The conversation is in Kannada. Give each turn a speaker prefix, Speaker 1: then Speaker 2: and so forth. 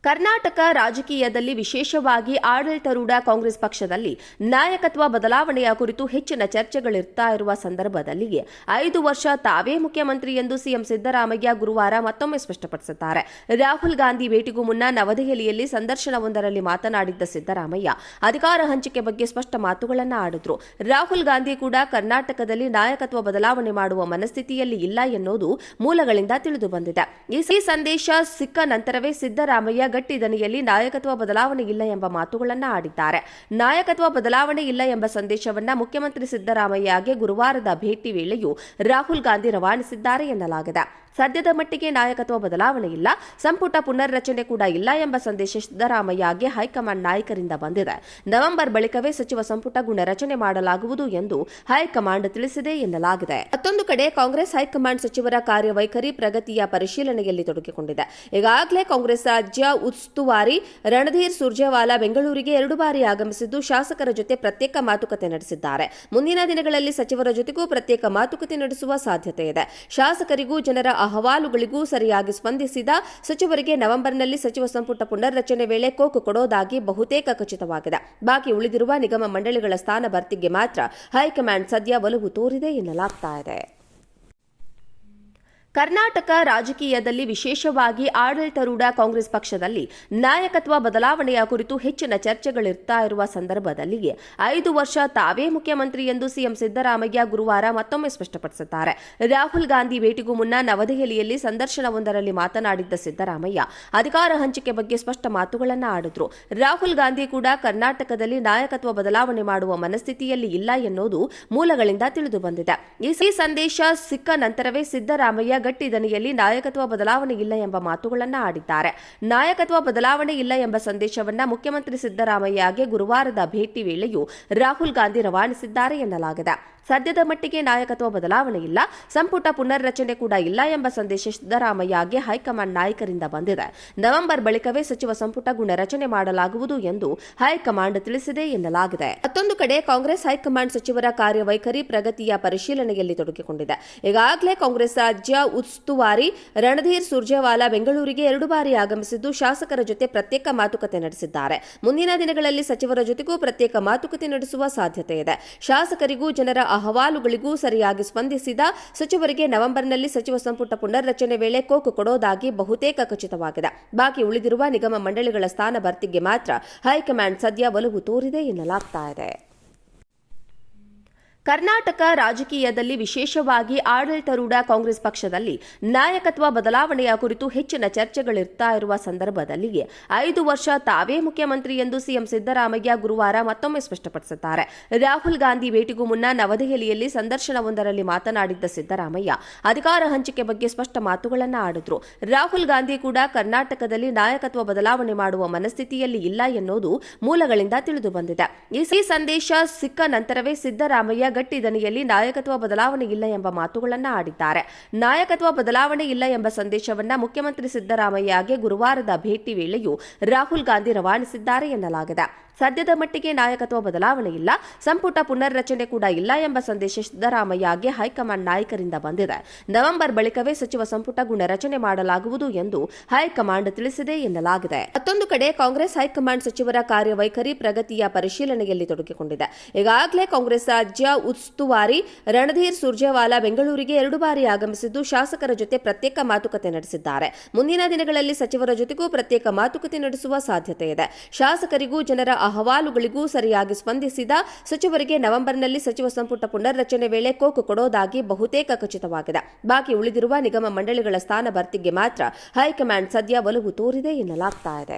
Speaker 1: ಕರ್ನಾಟಕ ರಾಜಕೀಯದಲ್ಲಿ ವಿಶೇಷವಾಗಿ ಆಡಳಿತಾರೂಢ ಕಾಂಗ್ರೆಸ್ ಪಕ್ಷದಲ್ಲಿ ನಾಯಕತ್ವ ಬದಲಾವಣೆಯ ಕುರಿತು ಹೆಚ್ಚಿನ ಚರ್ಚೆಗಳಿರ್ತಾ ಇರುವ ಸಂದರ್ಭದಲ್ಲಿಯೇ 5 ವರ್ಷ ತಾವೇ ಮುಖ್ಯಮಂತ್ರಿ ಎಂದು ಸಿಎಂ ಸಿದ್ದರಾಮಯ್ಯ ಗುರುವಾರ ಮತ್ತೊಮ್ಮೆ ಸ್ಪಷ್ಟಪಡಿಸಿದ್ದಾರೆ. ರಾಹುಲ್ ಗಾಂಧಿ ಭೇಟಿಗೂ ಮುನ್ನ ನವದೆಹಲಿಯಲ್ಲಿ ಸಂದರ್ಶನವೊಂದರಲ್ಲಿ ಮಾತನಾಡಿದ್ದ ಸಿದ್ದರಾಮಯ್ಯ ಅಧಿಕಾರ ಹಂಚಿಕೆ ಬಗ್ಗೆ ಸ್ಪಷ್ಟ ಮಾತುಗಳನ್ನು ಆಡಿದ್ರು. ರಾಹುಲ್ ಗಾಂಧಿ ಕೂಡ ಕರ್ನಾಟಕದಲ್ಲಿ ನಾಯಕತ್ವ ಬದಲಾವಣೆ ಮಾಡುವ ಮನಸ್ಥಿತಿಯಲ್ಲಿ ಇಲ್ಲ ಎನ್ನುವುದು ಮೂಲಗಳಿಂದ ತಿಳಿದು ಬಂದಿದೆ. ಈ ಸಂದೇಶ ಸಿಕ್ಕ ನಂತರವೇ ಸಿದ್ದರಾಮಯ್ಯ ಗಟ್ಟಿ ದನಿಯಲ್ಲಿ ನಾಯಕತ್ವ ಬದಲಾವಣೆ ಇಲ್ಲ ಎಂಬ ಮಾತುಗಳನ್ನು ಆಡಿದ್ದಾರೆ. ನಾಯಕತ್ವ ಬದಲಾವಣೆ ಇಲ್ಲ ಎಂಬ ಸಂದೇಶವನ್ನ ಮುಖ್ಯಮಂತ್ರಿ ಸಿದ್ದರಾಮಯ್ಯಗೆ ಗುರುವಾರದ ಭೇಟಿ ವೇಳೆಯೂ ರಾಹುಲ್ ಗಾಂಧಿ ರವಾನಿಸಿದ್ದಾರೆ ಎನ್ನಲಾಗಿದೆ. ಸದ್ಯದ ಮಟ್ಟಿಗೆ ನಾಯಕತ್ವ ಬದಲಾವಣೆ ಇಲ್ಲ, ಸಂಪುಟ ಪುನರ್ರಚನೆ ಕೂಡ ಇಲ್ಲ ಎಂಬ ಸಂದೇಶ ಸಿದ್ದರಾಮಯ್ಯಗೆ ಹೈಕಮಾಂಡ್ ನಾಯಕರಿಂದ ಬಂದಿದೆ. ನವೆಂಬರ್ ಬಳಿಕವೇ ಸಚಿವ ಸಂಪುಟ ರಚನೆ ಮಾಡಲಾಗುವುದು ಎಂದು ಹೈಕಮಾಂಡ್ ತಿಳಿಸಿದೆ ಎನ್ನಲಾಗಿದೆ. ಮತ್ತೊಂದು ಕಡೆ ಕಾಂಗ್ರೆಸ್ ಹೈಕಮಾಂಡ್ ಸಚಿವರ ಕಾರ್ಯವೈಖರಿ ಪ್ರಗತಿಯ ಪರಿಶೀಲನೆಯಲ್ಲಿ ತೊಡಗಿಕೊಂಡಿದೆ. ಈಗಾಗಲೇ ಕಾಂಗ್ರೆಸ್ ರಾಜ್ಯ ಉಸ್ತುವಾರಿ ರಣಧೀರ್ ಸುರ್ಜೇವಾಲಾ ಬೆಂಗಳೂರಿಗೆ 2 ಬಾರಿ ಆಗಮಿಸಿದ್ದು ಶಾಸಕರ ಜೊತೆ ಪ್ರತ್ಯೇಕ ಮಾತುಕತೆ ನಡೆಸಿದ್ದಾರೆ. ಮುಂದಿನ ದಿನಗಳಲ್ಲಿ ಸಚಿವರ ಜೊತೆಗೂ ಪ್ರತ್ಯೇಕ ಮಾತುಕತೆ ನಡೆಸುವ ಸಾಧ್ಯತೆ ಇದೆ. ಶಾಸಕರಿಗೂ ಜನರ ಅಹವಾಲುಗಳಿಗೂ ಸರಿಯಾಗಿ ಸ್ಪಂದಿಸಿದ ಸಚಿವರಿಗೆ ನವೆಂಬರ್ನಲ್ಲಿ ಸಚಿವ ಸಂಪುಟ ಪುನರ್ರಚನೆ ವೇಳೆ ಕೋಕು ಕೊಡೋದಾಗಿ ಬಹುತೇಕ ಖಚಿತವಾಗಿದೆ. ಬಾಕಿ ಉಳಿದಿರುವ ನಿಗಮ ಮಂಡಳಿಗಳ ಸ್ಥಾನ ಭರ್ತಿಗೆ ಮಾತ್ರ ಹೈಕಮಾಂಡ್ ಸದ್ಯ ಒಲವು ತೋರಿದೆ ಎನ್ನಲಾಗ್ತಾ ಇದೆ. ಕರ್ನಾಟಕ ರಾಜಕೀಯದಲ್ಲಿ ವಿಶೇಷವಾಗಿ ಆಡಳಿತಾರೂಢ ಕಾಂಗ್ರೆಸ್ ಪಕ್ಷದಲ್ಲಿ ನಾಯಕತ್ವ ಬದಲಾವಣೆಯ ಕುರಿತು ಹೆಚ್ಚಿನ ಚರ್ಚೆಗಳಿರ್ತಾ ಇರುವ ಸಂದರ್ಭದಲ್ಲಿಯೇ 5 ವರ್ಷ ತಾವೇ ಮುಖ್ಯಮಂತ್ರಿ ಎಂದು ಸಿಎಂ ಸಿದ್ದರಾಮಯ್ಯ ಗುರುವಾರ ಮತ್ತೊಮ್ಮೆ ಸ್ಪಷ್ಟಪಡಿಸಿದ್ದಾರೆ. ರಾಹುಲ್ ಗಾಂಧಿ ಭೇಟಿಗೂ ಮುನ್ನ ನವದೆಹಲಿಯಲ್ಲಿ ಸಂದರ್ಶನವೊಂದರಲ್ಲಿ ಮಾತನಾಡಿದ್ದ ಸಿದ್ದರಾಮಯ್ಯ ಅಧಿಕಾರ ಹಂಚಿಕೆ ಬಗ್ಗೆ ಸ್ಪಷ್ಟ ಮಾತುಗಳನ್ನು ಆಡಿದ್ರು. ರಾಹುಲ್ ಗಾಂಧಿ ಕೂಡ ಕರ್ನಾಟಕದಲ್ಲಿ ನಾಯಕತ್ವ ಬದಲಾವಣೆ ಮಾಡುವ ಮನಸ್ಥಿತಿಯಲ್ಲಿ ಇಲ್ಲ ಎನ್ನುವುದು ಮೂಲಗಳಿಂದ ತಿಳಿದು ಬಂದಿದೆ. ಈ ಸಂದೇಶ ಸಿಕ್ಕ ನಂತರವೇ ಸಿದ್ದರಾಮಯ್ಯ ಗಟ್ಟಿ ದನಿಯಲ್ಲಿ ನಾಯಕತ್ವ ಬದಲಾವಣೆ ಇಲ್ಲ ಎಂಬ ಮಾತುಗಳನ್ನು ಆಡಿದ್ದಾರೆ. ನಾಯಕತ್ವ ಬದಲಾವಣೆ ಇಲ್ಲ ಎಂಬ ಸಂದೇಶವನ್ನ ಮುಖ್ಯಮಂತ್ರಿ ಸಿದ್ದರಾಮಯ್ಯಗೆ ಗುರುವಾರದ ಭೇಟಿ ವೇಳೆಯೂ ರಾಹುಲ್ ಗಾಂಧಿ ರವಾನಿಸಿದ್ದಾರೆ ಎನ್ನಲಾಗಿದೆ. ಸದ್ಯದ ಮಟ್ಟಿಗೆ ನಾಯಕತ್ವ ಬದಲಾವಣೆ ಇಲ್ಲ, ಸಂಪುಟ ಪುನರ್ರಚನೆ ಕೂಡ ಇಲ್ಲ ಎಂಬ ಸಂದೇಶ ಸಿದ್ದರಾಮಯ್ಯಗೆ ಹೈಕಮಾಂಡ್ ನಾಯಕರಿಂದ ಬಂದಿದೆ. ನವೆಂಬರ್ ಬಳಿಕವೇ ಸಚಿವ ಸಂಪುಟ ರಚನೆ ಮಾಡಲಾಗುವುದು ಎಂದು ಹೈಕಮಾಂಡ್ ತಿಳಿಸಿದೆ ಎನ್ನಲಾಗಿದೆ. ಮತ್ತೊಂದು ಕಡೆ ಕಾಂಗ್ರೆಸ್ ಹೈಕಮಾಂಡ್ ಸಚಿವರ ಕಾರ್ಯವೈಖರಿ ಪ್ರಗತಿಯ ಪರಿಶೀಲನೆಯಲ್ಲಿ ತೊಡಗಿಕೊಂಡಿದೆ. ಈಗಾಗಲೇ ಕಾಂಗ್ರೆಸ್ ರಾಜ್ಯ ಉಸ್ತುವಾರಿ ರಣಧೀರ್ ಸುರ್ಜೇವಾಲಾ ಬೆಂಗಳೂರಿಗೆ 2 ಬಾರಿ ಆಗಮಿಸಿದ್ದು ಶಾಸಕರ ಜೊತೆ ಪ್ರತ್ಯೇಕ ಮಾತುಕತೆ ನಡೆಸಿದ್ದಾರೆ. ಮುಂದಿನ ದಿನಗಳಲ್ಲಿ ಸಚಿವರ ಜೊತೆಗೂ ಪ್ರತ್ಯೇಕ ಮಾತುಕತೆ ನಡೆಸುವ ಸಾಧ್ಯತೆ ಇದೆ. ಶಾಸಕರಿಗೂ ಜನರ ಅಹವಾಲುಗಳಿಗೂ ಸರಿಯಾಗಿ ಸ್ಪಂದಿಸಿದ ಸಚಿವರಿಗೆ ನವೆಂಬರ್ನಲ್ಲಿ ಸಚಿವ ಸಂಪುಟ ಪುನರ್ರಚನೆ ವೇಳೆ ಕೋಕು ಕೊಡೋದಾಗಿ ಬಹುತೇಕ ಖಚಿತವಾಗಿದೆ. ಬಾಕಿ ಉಳಿದಿರುವ ನಿಗಮ ಮಂಡಳಿಗಳ ಸ್ಥಾನ ಭರ್ತಿಗೆ ಮಾತ್ರ ಹೈಕಮಾಂಡ್ ಸದ್ಯ ಒಲವು ತೋರಿದೆ ಎನ್ನಲಾಗ್ತಾ ಇದೆ. ಕರ್ನಾಟಕ ರಾಜಕೀಯದಲ್ಲಿ ವಿಶೇಷವಾಗಿ ಆಡಳಿತಾರೂಢ ಕಾಂಗ್ರೆಸ್ ಪಕ್ಷದಲ್ಲಿ ನಾಯಕತ್ವ ಬದಲಾವಣೆಯ ಕುರಿತು ಹೆಚ್ಚಿನ ಚರ್ಚೆಗಳಿರ್ತಾ ಇರುವ ಸಂದರ್ಭದಲ್ಲಿಯೇ 5 ವರ್ಷ ತಾವೇ ಮುಖ್ಯಮಂತ್ರಿ ಎಂದು ಸಿಎಂ ಸಿದ್ದರಾಮಯ್ಯ ಗುರುವಾರ ಮತ್ತೊಮ್ಮೆ ಸ್ಪಷ್ಟಪಡಿಸಿದ್ದಾರೆ. ರಾಹುಲ್ ಗಾಂಧಿ ಭೇಟಿಗೂ ಮುನ್ನ ನವದೆಹಲಿಯಲ್ಲಿ ಸಂದರ್ಶನವೊಂದರಲ್ಲಿ ಮಾತನಾಡಿದ್ದ ಸಿದ್ದರಾಮಯ್ಯ ಅಧಿಕಾರ ಹಂಚಿಕೆ ಬಗ್ಗೆ ಸ್ಪಷ್ಟ ಮಾತುಗಳನ್ನು ಆಡಿದ್ರು. ರಾಹುಲ್ ಗಾಂಧಿ ಕೂಡ ಕರ್ನಾಟಕದಲ್ಲಿ ನಾಯಕತ್ವ ಬದಲಾವಣೆ ಮಾಡುವ ಮನಸ್ಥಿತಿಯಲ್ಲಿ ಇಲ್ಲ ಎನ್ನುವುದು ಮೂಲಗಳಿಂದ ತಿಳಿದು ಬಂದಿದೆ. ಈ ಸಂದೇಶ ಸಿಕ್ಕ ನಂತರವೇ ಸಿದ್ದರಾಮಯ್ಯ ಗಟ್ಟಿ ದನಿಯಲ್ಲಿ ನಾಯಕತ್ವ ಬದಲಾವಣೆ ಇಲ್ಲ ಎಂಬ ಮಾತುಗಳನ್ನು ಆಡಿದ್ದಾರೆ. ನಾಯಕತ್ವ ಬದಲಾವಣೆ ಇಲ್ಲ ಎಂಬ ಸಂದೇಶವನ್ನ ಮುಖ್ಯಮಂತ್ರಿ ಸಿದ್ದರಾಮಯ್ಯಗೆ ಗುರುವಾರದ ಭೇಟಿ ವೇಳೆಯೂ ರಾಹುಲ್ ಗಾಂಧಿ ರವಾನಿಸಿದ್ದಾರೆ ಎನ್ನಲಾಗಿದೆ. ಸದ್ಯದ ಮಟ್ಟಿಗೆ ನಾಯಕತ್ವ ಬದಲಾವಣೆ ಇಲ್ಲ, ಸಂಪುಟ ಪುನರ್ರಚನೆ ಕೂಡ ಇಲ್ಲ ಎಂಬ ಸಂದೇಶ ಸಿದ್ದರಾಮಯ್ಯಗೆ ಹೈಕಮಾಂಡ್ ನಾಯಕರಿಂದ ಬಂದಿದೆ. ನವೆಂಬರ್ ಬಳಿಕವೇ ಸಚಿವ ಸಂಪುಟ ರಚನೆ ಮಾಡಲಾಗುವುದು ಎಂದು ಹೈಕಮಾಂಡ್ ತಿಳಿಸಿದೆ ಎನ್ನಲಾಗಿದೆ. ಮತ್ತೊಂದು ಕಡೆ ಕಾಂಗ್ರೆಸ್ ಹೈಕಮಾಂಡ್ ಸಚಿವರ ಕಾರ್ಯವೈಖರಿ ಪ್ರಗತಿಯ ಪರಿಶೀಲನೆಯಲ್ಲಿ ತೊಡಗಿಕೊಂಡಿದೆ. ಈಗಾಗಲೇ ಕಾಂಗ್ರೆಸ್ ರಾಜ್ಯ ಉಸ್ತುವಾರಿ ರಣಧೀರ್ ಸುರ್ಜೇವಾಲಾ ಬೆಂಗಳೂರಿಗೆ 2 ಬಾರಿ ಆಗಮಿಸಿದ್ದು ಶಾಸಕರ ಜೊತೆ ಪ್ರತ್ಯೇಕ ಮಾತುಕತೆ ನಡೆಸಿದ್ದಾರೆ. ಮುಂದಿನ ದಿನಗಳಲ್ಲಿ ಸಚಿವರ ಜೊತೆಗೂ ಪ್ರತ್ಯೇಕ ಮಾತುಕತೆ ನಡೆಸುವ ಸಾಧ್ಯತೆ ಇದೆ. ಶಾಸಕರಿಗೂ ಜನರ ಅಹವಾಲುಗಳಿಗೂ ಸರಿಯಾಗಿ ಸ್ಪಂದಿಸಿದ ಸಚಿವರಿಗೆ ನವೆಂಬರ್ನಲ್ಲಿ ಸಚಿವ ಸಂಪುಟ ಪುನರ್ರಚನೆ ವೇಳೆ ಕೋಕು ಕೊಡೋದಾಗಿ ಬಹುತೇಕ ಖಚಿತವಾಗಿದೆ. ಬಾಕಿ ಉಳಿದಿರುವ ನಿಗಮ ಮಂಡಳಿಗಳ ಸ್ಥಾನ ಭರ್ತಿಗೆ ಮಾತ್ರ ಹೈಕಮಾಂಡ್ ಸದ್ಯ ಒಲವು ತೋರಿದೆ ಎನ್ನಲಾಗ್ತಾ ಇದೆ.